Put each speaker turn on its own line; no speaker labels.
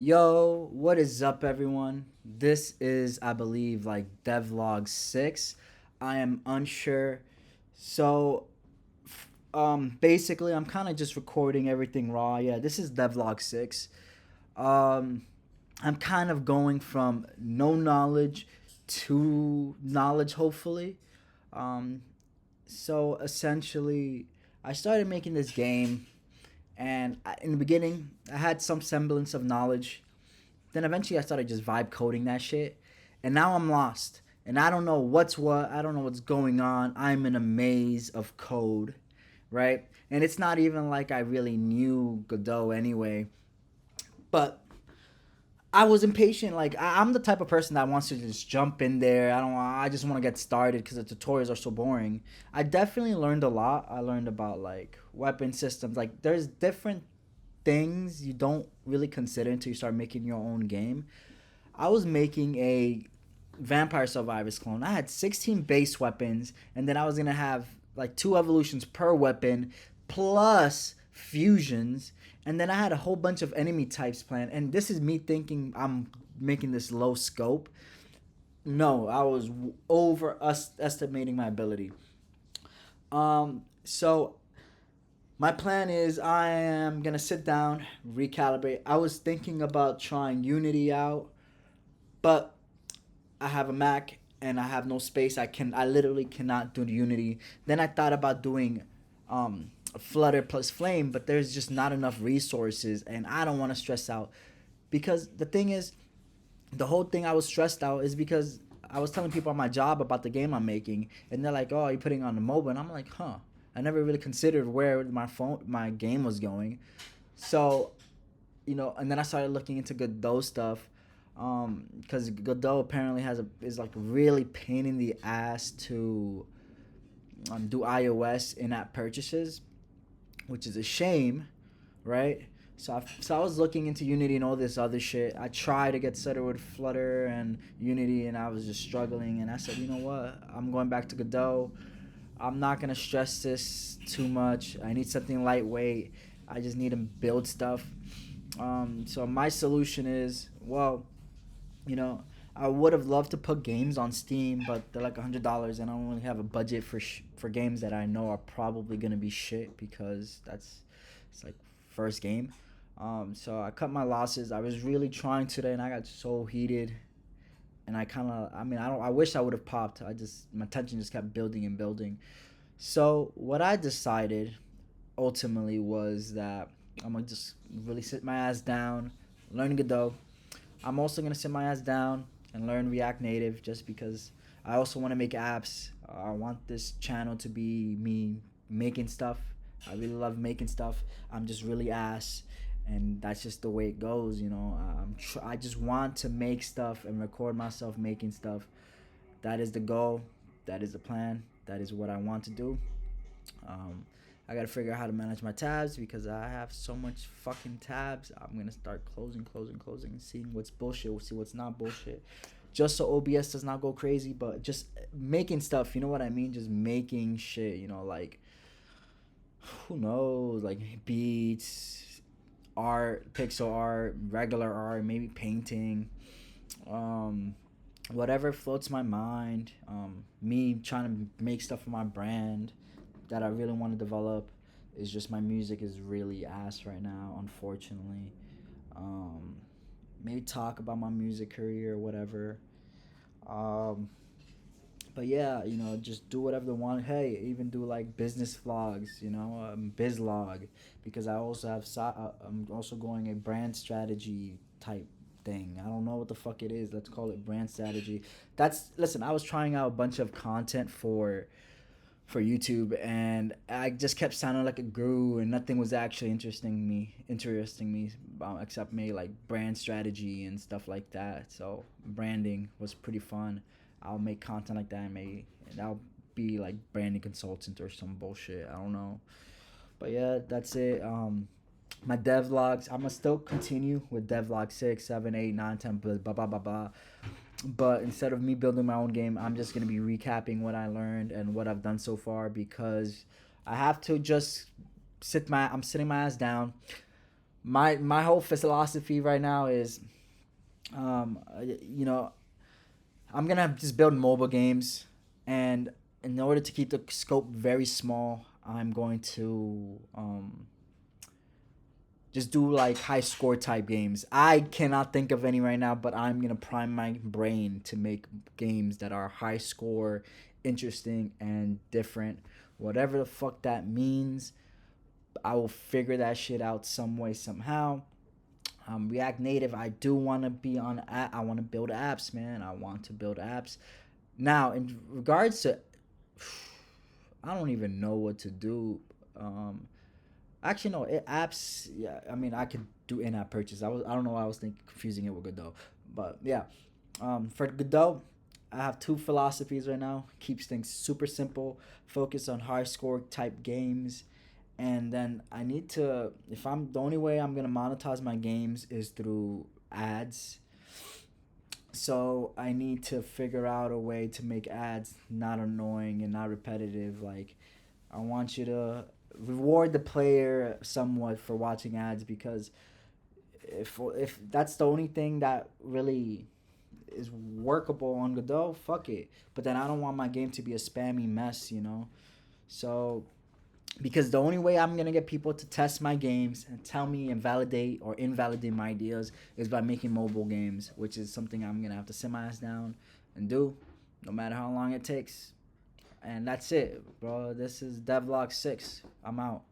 Yo, what is up, everyone? This is, I believe, like Devlog 6. I am unsure. So, basically, I'm kind of just recording everything raw. Yeah, this is Devlog 6. Um, I'm kind of going from no knowledge to knowledge, hopefully. Um, so, essentially, I started making this game, and in the beginning, I had some semblance of knowledge. Then eventually I started just vibe coding that shit. And now I'm lost. And I don't know what's what. I don't know what's going on. I'm in a maze of code, right? And it's not even like I really knew Godot anyway. But I was impatient. Like I'm the type of person that wants to just jump in there. I don't. I just want to get started because the tutorials are so boring. I definitely learned a lot. I learned about like weapon systems. Like there's different things you don't really consider until you start making your own game. I was making a Vampire Survivors clone. I had 16 base weapons, and then I was gonna have like two evolutions per weapon, plus fusions, and then I had a whole bunch of enemy types planned. And this is me thinking I'm making this low scope. No, I was overestimating my ability. So my plan is I am gonna sit down, recalibrate. I was thinking about trying Unity out, but I have a Mac and I have no space. I literally cannot do Unity. Then I thought about doing Flutter plus Flame, but there's just not enough resources and I don't want to stress out because the thing is the whole thing I was stressed out is because I was telling people on my job about the game I'm making and they're like, "Oh, are you putting it on the mobile?" And I'm like, "Huh. I never really considered where my game was going." So, and then I started looking into Godot stuff, because Godot apparently is like really pain in the ass to do iOS in-app purchases, which is a shame, right? So I was looking into Unity and all this other shit. I tried to get started with Flutter and Unity, and I was just struggling. And I said, you know what? I'm going back to Godot. I'm not gonna stress this too much. I need something lightweight. I just need to build stuff. So my solution is, well, you know, I would have loved to put games on Steam, but they're like $100, and I don't really have a budget for games that I know are probably gonna be shit because it's like first game. So I cut my losses. I was really trying today, and I got so heated, and I wish I would have popped. My tension just kept building and building. So what I decided ultimately was that I'm gonna just really sit my ass down, learn Godot. I'm also gonna sit my ass down and learn React Native just because I also want to make apps. I want this channel to be me making stuff. I really love making stuff. I'm just really ass, and that's just the way it goes. I just want to make stuff and record myself making stuff. That is the goal. That is the plan. That is what I want to do. Um, I gotta figure out how to manage my tabs because I have so much fucking tabs. I'm gonna start closing, and seeing what's bullshit. We'll see what's not bullshit. Just so OBS does not go crazy, but just making stuff. You know what I mean? Just making shit. Like who knows, like beats, art, pixel art, regular art, maybe painting. Um, Whatever floats my mind. Me trying to make stuff for my brand that I really want to develop is just my music is really ass right now, unfortunately. Um, Maybe talk about my music career or whatever. Um, but yeah, just do whatever they want. Hey, even do like business vlogs, bizlog, because I'm also going a brand strategy type thing. I don't know what the fuck it is. Let's call it brand strategy. Listen. I was trying out a bunch of content for YouTube, and I just kept sounding like a guru, and nothing was actually interesting me, except maybe like brand strategy and stuff like that. So branding was pretty fun. I'll make content like that, and I'll be like branding consultant or some bullshit. I don't know, but yeah, that's it. My devlogs. I'm gonna still continue with devlog 6, 7, 8, 9, 10, blah blah blah blah blah. But instead of me building my own game, I'm just gonna be recapping what I learned and what I've done so far because I have to just I'm sitting my ass down. My whole philosophy right now is, you know, I'm gonna just build mobile games, and in order to keep the scope very small, I'm going to just do like high score type games. I cannot think of any right now, but I'm gonna prime my brain to make games that are high score, interesting, and different. Whatever the fuck that means, I will figure that shit out some way, somehow. React Native, I do want to be on. I want to build apps, man. I want to build apps. Now, in regards to, I don't even know what to do. Um, Actually, no. Apps. Yeah, I mean, I could do in-app purchase. I don't know why I was thinking confusing it with Godot, but yeah. For Godot, I have two philosophies right now. Keeps things super simple. Focus on high score type games, and then I need to. If I'm the only way I'm gonna monetize my games is through ads. So I need to figure out a way to make ads not annoying and not repetitive. Like, I want you to reward the player somewhat for watching ads, because if that's the only thing that really is workable on Godot, fuck it. But then I don't want my game to be a spammy mess, you know. So because the only way I'm gonna get people to test my games and tell me and validate or invalidate my ideas is by making mobile games, which is something I'm gonna have to sit my ass down and do, no matter how long it takes. And that's it, bro. This is Devlog 6. I'm out.